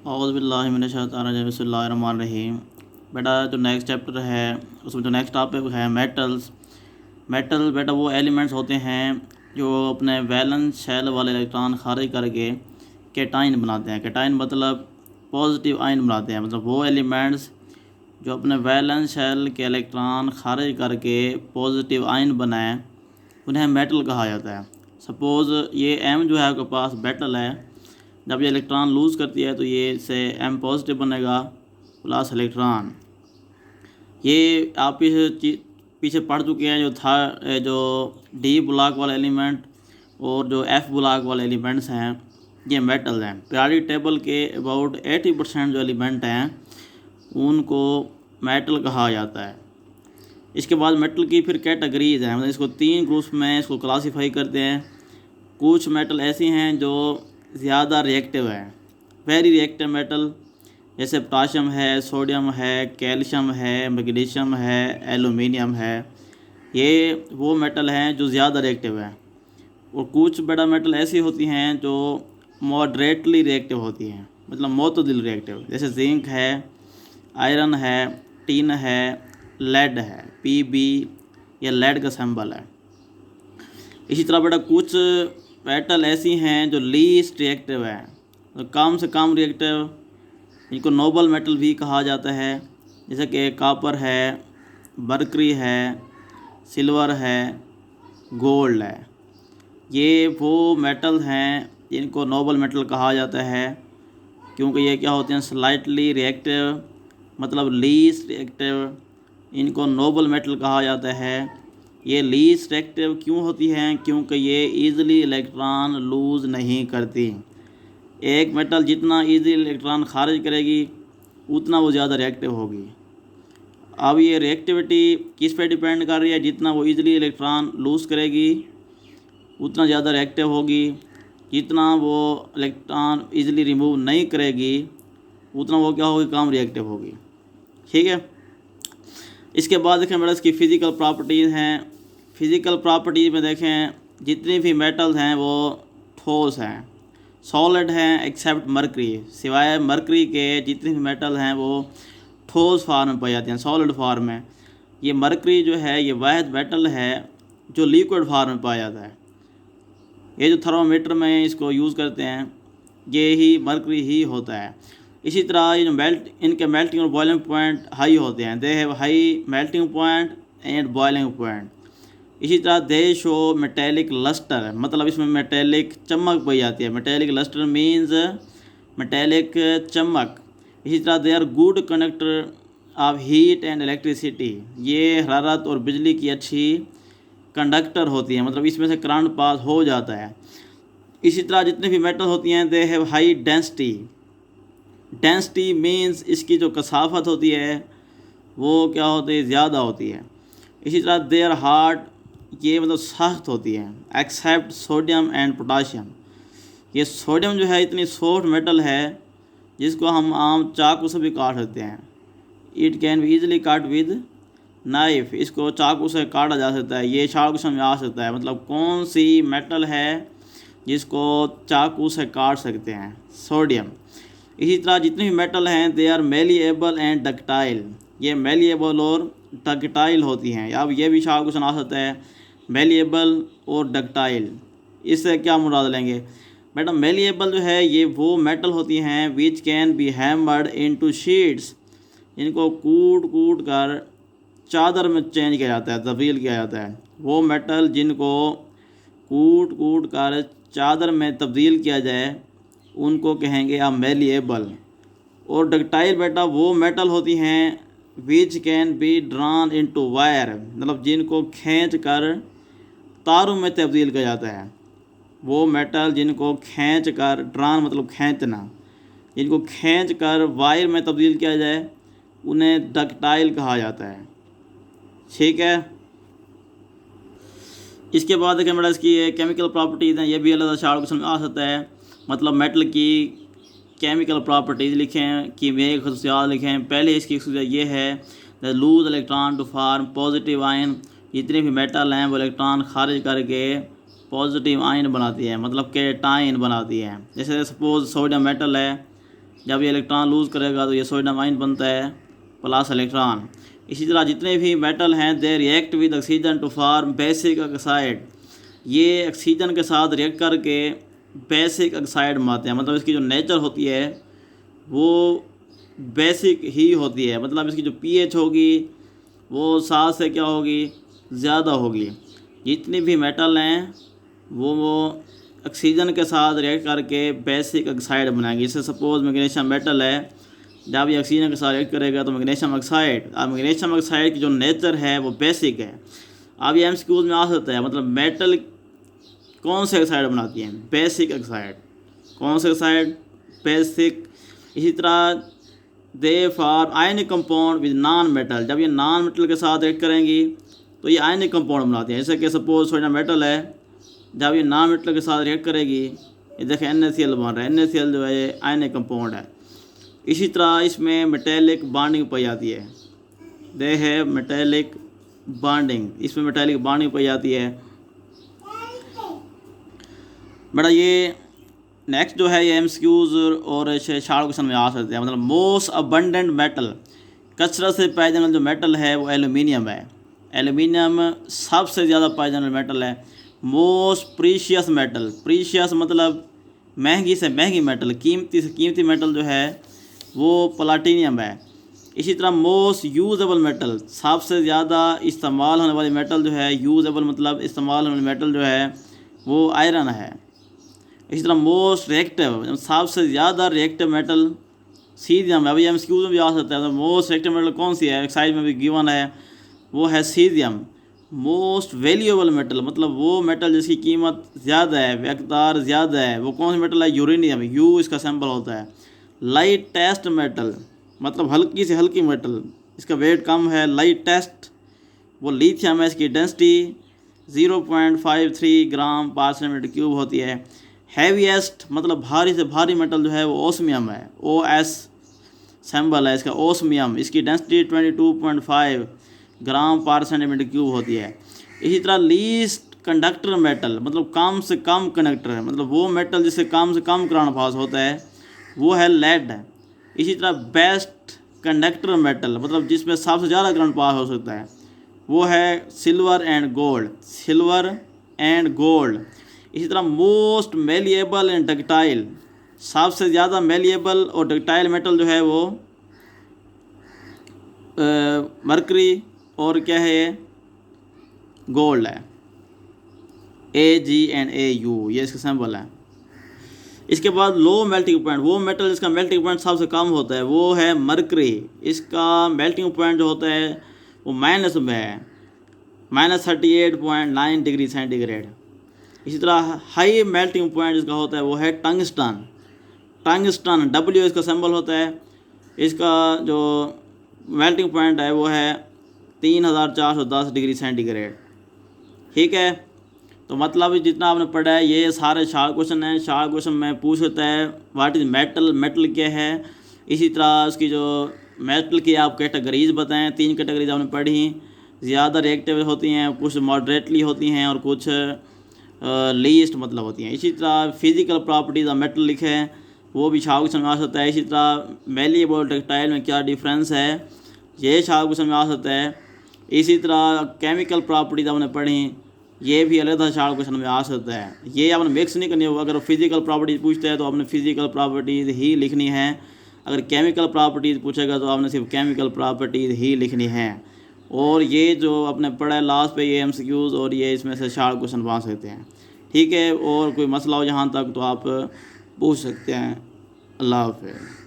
औज़ुबिल्लाहि मिनश्शैतानिर्रजीम बिस्मिल्लाहिर्रहमानिर्रहीम। बेटा जो नेक्स्ट चैप्टर है उसमें जो नेक्स्ट टॉपिक है मेटल्स। मेटल बेटा वो एलिमेंट्स होते हैं जो अपने वैलेंस शेल वाले इलेक्ट्रॉन खारिज करके कैटाइन बनाते हैं। कैटाइन मतलब पॉजिटिव आयन बनाते हैं। मतलब वो एलिमेंट्स जो अपने वैलेंस शेल के इलेक्ट्रॉन खारिज करके पॉजिटिव आयन बनाएं उन्हें मेटल कहा जाता है। सपोज़ ये M जो है आपके पास मेटल है, जब ये इलेक्ट्रॉन लूज़ करती है तो ये इससे M पॉजिटिव बनेगा प्लस इलेक्ट्रॉन। ये आप पीछे पढ़ चुके हैं जो था जो D ब्लॉक वाला एलिमेंट और जो F ब्लॉक वाले एलिमेंट्स हैं ये मेटल हैं। पीरियोडिक टेबल के अबाउट 80% जो एलिमेंट हैं उनको मेटल कहा जाता है। इसके बाद मेटल की फिर कैटेगरीज हैं, मतलब इसको 3 ग्रुप्स में इसको क्लासीफाई करते हैं। कुछ मेटल ऐसी हैं जो ज़्यादा रिएक्टिव हैं, वेरी रिएक्टिव मेटल, जैसे पोटाशियम है, सोडियम है, कैल्शियम है, मैग्नीशियम है, एलुमिनियम है। ये वो मेटल हैं जो ज़्यादा रिएक्टिव हैं। और कुछ बड़ा मेटल ऐसी होती हैं जो मॉडरेटली रिएक्टिव होती हैं, मतलब मोतदिल रिएक्टिव, जैसे जिंक है, आयरन है, टिन है, लेड है। Pb ये लेड का सिंबल है। इसी तरह बेटा कुछ मेटल ऐसी हैं जो लीस्ट रिएक्टिव है, तो कम से कम रिएक्टिव, इनको नोबल मेटल भी कहा जाता है, जैसे कि कॉपर है, मरकरी है, सिल्वर है, गोल्ड है। ये वो मेटल हैं जिनको नोबल मेटल कहा जाता है, क्योंकि ये क्या होते हैं स्लाइटली रिएक्टिव, मतलब लीस्ट रिएक्टिव, इनको नोबल मेटल कहा जाता है। ये लीस्ट रिएक्टिव क्यों होती हैं? क्योंकि ये ईज़िली इलेक्ट्रॉन लूज़ नहीं करती। एक मेटल जितना ईज़िली इलेक्ट्रॉन खारिज करेगी उतना वो ज़्यादा रिएक्टिव होगी। अब ये रिएक्टिविटी किस पे डिपेंड कर रही है? जितना वो ईज़िली इलेक्ट्रॉन लूज़ करेगी उतना ज़्यादा रिएक्टिव होगी, जितना वो इलेक्ट्रॉन ईज़िली रिमूव नहीं करेगी उतना वो क्या होगी, कम रिएक्टिव होगी। ठीक है। इसके बाद देखें बेटा इसकी फ़िज़िकल प्रॉपर्टीज़ हैं। फ़िज़िकल प्रॉपर्टीज़ में देखें जितनी भी मेटल्स हैं वो ठोस हैं, सॉलिड हैं एक्सेप्ट मरकरी, सिवाय मरकरी के जितने भी मेटल हैं वो ठोस फार्म में पाए जाते हैं, सॉलिड फार्म में। ये मरकरी जो है ये वाहिद मेटल है जो लिक्विड फार्म में पाया जाता है। ये जो थर्मामीटर में इसको यूज़ करते हैं ये ही मरकरी ही होता है। इसी तरह ये जो इनके मेल्टिंग और बॉइलिंग पॉइंट हाई होते हैं, they have high melting point and boiling point. इसी तरह दे शो मेटेलिक लस्टर, मतलब इसमें मेटेलिक चमक पाई जाती है। मेटेलिक लस्टर मीन्स मेटेलिक चमक। इसी तरह they are good conductor of heat and electricity, ये हरारत और बिजली की अच्छी कंडक्टर होती है, मतलब इसमें से करंट पास हो जाता है। इसी तरह जितने भी मेटल होती हैं they have high density. Density means इसकी जो कसाफत होती है वो क्या होती है, ज़्यादा होती है। इसी तरह देयर हार्ड, ये मतलब सख्त होती है, एक्सेप्ट सोडियम एंड पोटाशियम। ये सोडियम जो है इतनी सॉफ्ट मेटल है जिसको हम आम चाकू से भी काट सकते हैं। इट कैन बी ईजिली काट विद नाइफ, इसको चाकू से काटा जा सकता है। ये चाकू से आ सकता है, मतलब कौन सी मेटल है जिसको चाकू से काट सकते हैं? सोडियम। इसी तरह जितने भी मेटल हैं they are malleable and ductile, ये मेलिएबल और डक्टाइल होती हैं। अब ये भी चाकू से आ सकता है, मेलिएबल और डक्टाइल, इससे क्या मुराद लेंगे बेटा? मेलिएबल जो है ये वो मेटल होती हैं which can be hammered into sheets, इनको कूट कूट कर चादर में चेंज किया जाता है, तब्दील किया जाता है। वो मेटल जिनको कूट कूट कर चादर में तब्दील किया जाए उनको कहेंगे आप मेलिएबल। और डक्टाइल बेटा वो मेटल होती हैं which can be drawn into wire, मतलब जिनको खींच कर तारों में तब्दील किया जाता है। वो मेटल जिनको खींच कर, ड्रॉन मतलब खींचना, जिनको खींच कर वायर में तब्दील किया जाए उन्हें डक्टाइल कहा जाता है। ठीक है। इसके बाद देखें बेटा इसकी केमिकल प्रॉपर्टीज़ हैं, ये भी अलग शार्ट क्वेश्चन में आ सकता है। मतलब मेटल की केमिकल प्रॉपर्टीज़ लिखें, कीमियाई खसूसियात लिखें। पहले इसकी खसूसियात ये है the lose electron to form positive ion, जितने भी मेटल हैं वो इलेक्ट्रॉन खारिज करके पॉजिटिव आयन बनाती है, मतलब कैटायन बनाती है। जैसे सपोज सोडियम मेटल है, जब ये इलेक्ट्रॉन लूज़ करेगा तो ये सोडियम आयन बनता है प्लस इलेक्ट्रॉन। इसी तरह जितने भी मेटल हैं they react with oxygen to form basic oxide, ये ऑक्सीजन के साथ रिएक्ट करके बेसिक ऑक्साइड बनाते हैं। मतलब इसकी जो नेचर होती है वो बेसिक ही होती है, मतलब इसकी जो पीएच होगी वो 7 से क्या होगी, ज़्यादा होगी। जितनी भी मेटल हैं वो ऑक्सीजन के साथ रिएक्ट करके बेसिक ऑक्साइड बनाएंगे। जैसे सपोज मैग्नीशियम मेटल है, जब ये ऑक्सीजन के साथ रिएक्ट करेगा तो मैग्नीशियम ऑक्साइड, अब मैग्नीशियम ऑक्साइड की जो नेचर है वो बेसिक है। अब ये एमसीक्यूज में आ सकता है, मतलब मेटल कौन से ऑक्साइड बनाती हैं, बेसिक ऑक्साइड। कौन से ऑक्साइड, बेसिक। इसी तरह they form ionic compound with non metal, जब ये नॉन मेटल के साथ रिएक्ट करेंगी तो ये आयनिक कंपाउंड बनाती हैं। जैसे कि सपोज सोडियम मेटल है, जब ये नॉन मेटल के साथ रिएक्ट करेगी, ये देखें NaCl बन रहा है, NaCl जो है ये आयनिक कंपाउंड है। इसी तरह इसमें मेटेलिक बॉन्डिंग पाई जाती है, दे है मेटेलिक बॉन्डिंग, इसमें मेटेलिक बॉन्डिंग पाई जाती है। बड़ा ये नेक्स्ट जो है ये एमसीक्यूज और शार्ट क्वेश्चन में आ सकते हैं। मतलब मोस्ट अबंडेंट मेटल, कसरत से पाए जाने वाला जो मेटल है वो एल्यूमिनियम है। एल्यूमिनियम सबसे ज़्यादा पाए जाने वाला मेटल है। मोस्ट प्रीशियस मेटल, प्रीशियस मतलब महंगी से महंगी मेटल, कीमती से कीमती मेटल जो है वो प्लाटिनियम है। इसी तरह मोस्ट यूजेबल मेटल, सबसे ज़्यादा इस्तेमाल होने वाली मेटल जो है, यूजेबल मतलब इस्तेमाल होने वाली मेटल जो है वो आयरन है। इसी तरह मोस्ट रिएक्टिव, सबसे ज़्यादा रिएक्टिव मेटल सीजियम है। अभी एमसीक्यूज में भी आ सकता है, तो मोस्ट रिएक्टिव मेटल कौन सी है, एक्साइज में भी गिवन है, वो है सीजियम। मोस्ट वैल्यूएबल मेटल, मतलब वो मेटल जिसकी कीमत ज़्यादा है, व्यकदार ज़्यादा है, वो कौन सा मेटल है, यूरेनियम, यू इसका सिंबल होता है। लाइटेस्ट मेटल, मतलब हल्की से हल्की मेटल, इसका वेट कम है, लाइटेस्ट वो लिथियम है, इसकी डेंसिटी 0.53 ग्राम पर सेंटीमीटर क्यूब होती है। हैवीएस्ट मतलब भारी से भारी मेटल जो है वो ओस्मियम है, OS सिंबल है इसका, ओस्मियम, इसकी डेंसिटी 22.5 ग्राम पर सेंटीमीटर क्यूब होती है। इसी तरह लीस्ट कंडक्टर मेटल, मतलब कम से कम कंडक्टर है, मतलब वो मेटल जिससे कम से कम करंट पास होता है वो है लेड। इसी तरह बेस्ट कंडक्टर मेटल, मतलब जिसमें सबसे ज़्यादा करंट पास हो सकता है, वो है silver and gold, silver and gold. इसी तरह मोस्ट मेलिएबल एंड डक्टाइल, सबसे ज़्यादा मेलिएबल और डक्टाइल मेटल जो है वो मरकरी और क्या है ये, गोल्ड है, AgNaU, ये इसका सिंबल है। इसके बाद लो मेल्टिंग पॉइंट, वो मेटल जिसका मेल्टिंग पॉइंट सबसे कम होता है वो है मरकरी। इसका मेल्टिंग पॉइंट जो होता है वो माइनस में है, -38.9 डिग्री सेंटीग्रेड। इसी तरह हाई मेल्टिंग पॉइंट जिसका होता है वो है टंगस्टन, टंगस्टन W इसका सिंबल होता है। इसका जो मेल्टिंग पॉइंट है वो है 3410 डिग्री सेंटीग्रेड। ठीक है, तो मतलब जितना आपने पढ़ा है ये सारे शार्ट क्वेश्चन हैं। शार्ट क्वेश्चन में पूछ सकता है व्हाट इज़ मेटल, मेटल क्या है। इसी तरह उसकी जो मेटल की आप कैटेगरीज बताएं, 3 कैटेगरीज आपने पढ़ी, ज़्यादा रिएक्टिव होती हैं, कुछ मॉडरेटली होती हैं और कुछ लीस्ट मतलब होती हैं। इसी तरह फिजिकल प्रॉपर्टीज़ ऑफ मेटल लिखे हैं, वो भी शार्ट क्वेश्चन में आ सकता है। इसी तरह मेलिएबल टेक्सटाइल में क्या डिफरेंस है, ये शार्ट क्वेश्चन में आ सकता है। इसी तरह केमिकल प्रॉपर्टीज़ आपने पढ़ी, ये भी अलग शार्ट क्वेश्चन में आ सकता है। ये आपने मिक्स नहीं करनी होगा, अगर फिजिकल प्रॉपर्टीज़ पूछते हैं तो आपने फिजिकल प्रॉपर्टीज़ ही लिखनी है, अगर केमिकल प्रॉपर्टीज़ पूछेगा तो आपने सिर्फ केमिकल प्रॉपर्टीज़ ही लिखनी है। और ये जो आपने पढ़ा है लास्ट पे ये MCQs और ये इसमें से शार्ट क्वेश्चन बन सकते हैं। ठीक है, और कोई मसला हो यहाँ तक तो आप पूछ सकते हैं। अल्लाह हाफ़िज़।